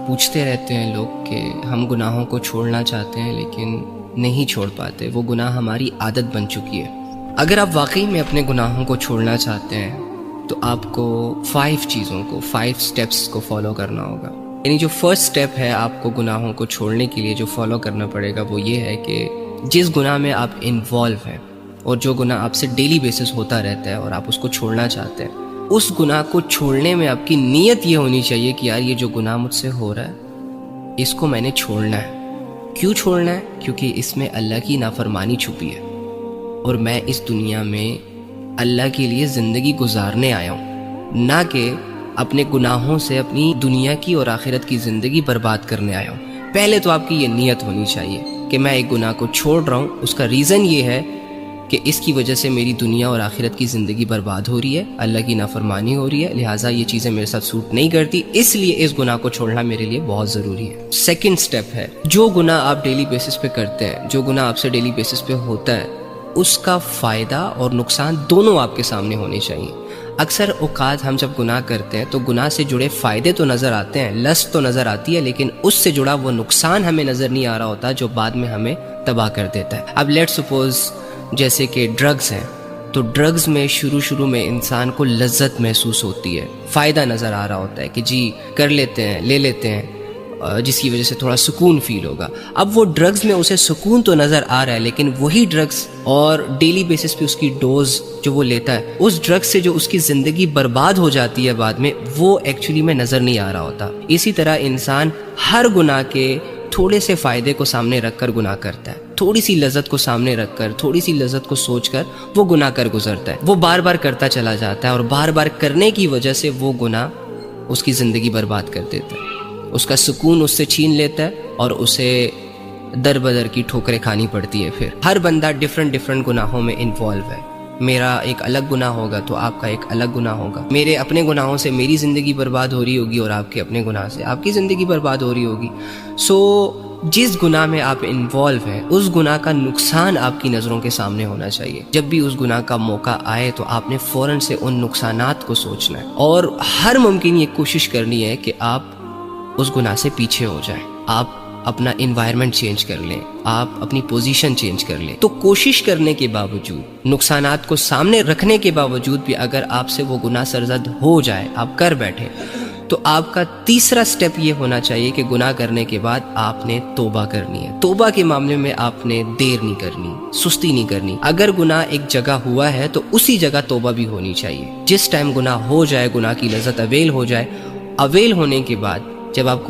پوچھتے رہتے ہیں لوگ کہ ہم گناہوں کو چھوڑنا چاہتے ہیں لیکن نہیں چھوڑ پاتے، وہ گناہ ہماری عادت بن چکی ہے۔ اگر آپ واقعی میں اپنے گناہوں کو چھوڑنا چاہتے ہیں تو آپ کو 5 چیزوں کو 5 سٹیپس کو فالو کرنا ہوگا۔ یعنی جو فرسٹ سٹیپ ہے آپ کو گناہوں کو چھوڑنے کے لیے جو فالو کرنا پڑے گا وہ یہ ہے کہ جس گناہ میں آپ انوالو ہیں اور جو گناہ آپ سے ڈیلی بیسس ہوتا رہتا ہے اور آپ اس کو چھوڑنا چاہتے ہیں، اس گناہ کو چھوڑنے میں آپ کی نیت یہ ہونی چاہیے کہ یار یہ جو گناہ مجھ سے ہو رہا ہے اس کو میں نے چھوڑنا ہے۔ کیوں چھوڑنا ہے؟ کیونکہ اس میں اللہ کی نافرمانی چھپی ہے اور میں اس دنیا میں اللہ کے لیے زندگی گزارنے آیا ہوں، نہ کہ اپنے گناہوں سے اپنی دنیا کی اور آخرت کی زندگی برباد کرنے آیا ہوں۔ پہلے تو آپ کی یہ نیت ہونی چاہیے کہ میں ایک گناہ کو چھوڑ رہا ہوں، اس کا ریزن یہ ہے کہ اس کی وجہ سے میری دنیا اور آخرت کی زندگی برباد ہو رہی ہے، اللہ کی نافرمانی ہو رہی ہے، لہٰذا یہ چیزیں میرے ساتھ سوٹ نہیں کرتی، اس لیے اس گناہ کو چھوڑنا میرے لیے بہت ضروری ہے۔ سیکنڈ سٹیپ ہے جو گناہ آپ ڈیلی بیسس پہ کرتے ہیں، جو گناہ آپ سے ڈیلی بیسس پہ ہوتا ہے، اس کا فائدہ اور نقصان دونوں آپ کے سامنے ہونے چاہیے۔ اکثر اوقات ہم جب گناہ کرتے ہیں تو گناہ سے جڑے فائدے تو نظر آتے ہیں، لذت تو نظر آتی ہے، لیکن اس سے جڑا وہ نقصان ہمیں نظر نہیں آ رہا ہوتا جو بعد میں ہمیں تباہ کر دیتا ہے۔ اب لیٹ سپوز جیسے کہ ڈرگز ہیں، تو ڈرگز میں شروع میں انسان کو لذت محسوس ہوتی ہے، فائدہ نظر آ رہا ہوتا ہے کہ جی کر لیتے ہیں، لے لیتے ہیں، جس کی وجہ سے تھوڑا سکون فیل ہوگا۔ اب وہ ڈرگز میں اسے سکون تو نظر آ رہا ہے، لیکن وہی ڈرگز اور ڈیلی بیسس پہ اس کی ڈوز جو وہ لیتا ہے، اس ڈرگ سے جو اس کی زندگی برباد ہو جاتی ہے بعد میں، وہ ایکچولی میں نظر نہیں آ رہا ہوتا۔ اسی طرح انسان ہر گناہ کے تھوڑے سے فائدے کو سامنے رکھ کر گناہ کرتا ہے، تھوڑی سی لذت کو سامنے رکھ کر، تھوڑی سی لذت کو سوچ کر وہ گناہ کر گزرتا ہے، وہ بار بار کرتا چلا جاتا ہے اور بار بار کرنے کی وجہ سے وہ گناہ اس کی زندگی برباد کر دیتا ہے، اس کا سکون اس سے چھین لیتا ہے اور اسے در بدر کی ٹھوکریں کھانی پڑتی ہے۔ پھر ہر بندہ ڈیفرنٹ گناہوں میں انوالو ہے، میرا ایک الگ گناہ ہوگا تو آپ کا ایک الگ گناہ ہوگا، میرے اپنے گناہوں سے میری زندگی برباد ہو رہی ہوگی اور آپ کے اپنے گناہ سے آپ کی زندگی برباد ہو رہی ہوگی۔ جس گناہ میں آپ انوالو ہیں اس گناہ کا نقصان آپ کی نظروں کے سامنے ہونا چاہیے۔ جب بھی اس گناہ کا موقع آئے تو آپ نے فوراً سے ان نقصانات کو سوچنا ہے اور ہر ممکن یہ کوشش کرنی ہے کہ آپ اس گناہ سے پیچھے ہو جائیں، آپ اپنا انوائرمنٹ چینج کر لیں، آپ اپنی پوزیشن چینج کر لیں۔ تو کوشش کرنے کے باوجود، نقصانات کو سامنے رکھنے کے باوجود بھی اگر آپ سے وہ گناہ سرزد ہو جائے، آپ کر بیٹھے، تو آپ کا تیسرا سٹیپ یہ ہونا چاہیے کہ گناہ کرنے کے بعد آپ نے توبہ کرنی ہے۔ توبہ کے معاملے میں آپ نے دیر نہیں کرنی، سستی نہیں کرنی۔ اگر گناہ ایک جگہ ہوا ہے تو اسی جگہ توبہ بھی ہونی چاہیے۔ جس ٹائم گناہ ہو جائے، گناہ کی لذت اویل ہو جائے، اویل ہونے کے بعد جب آپ کو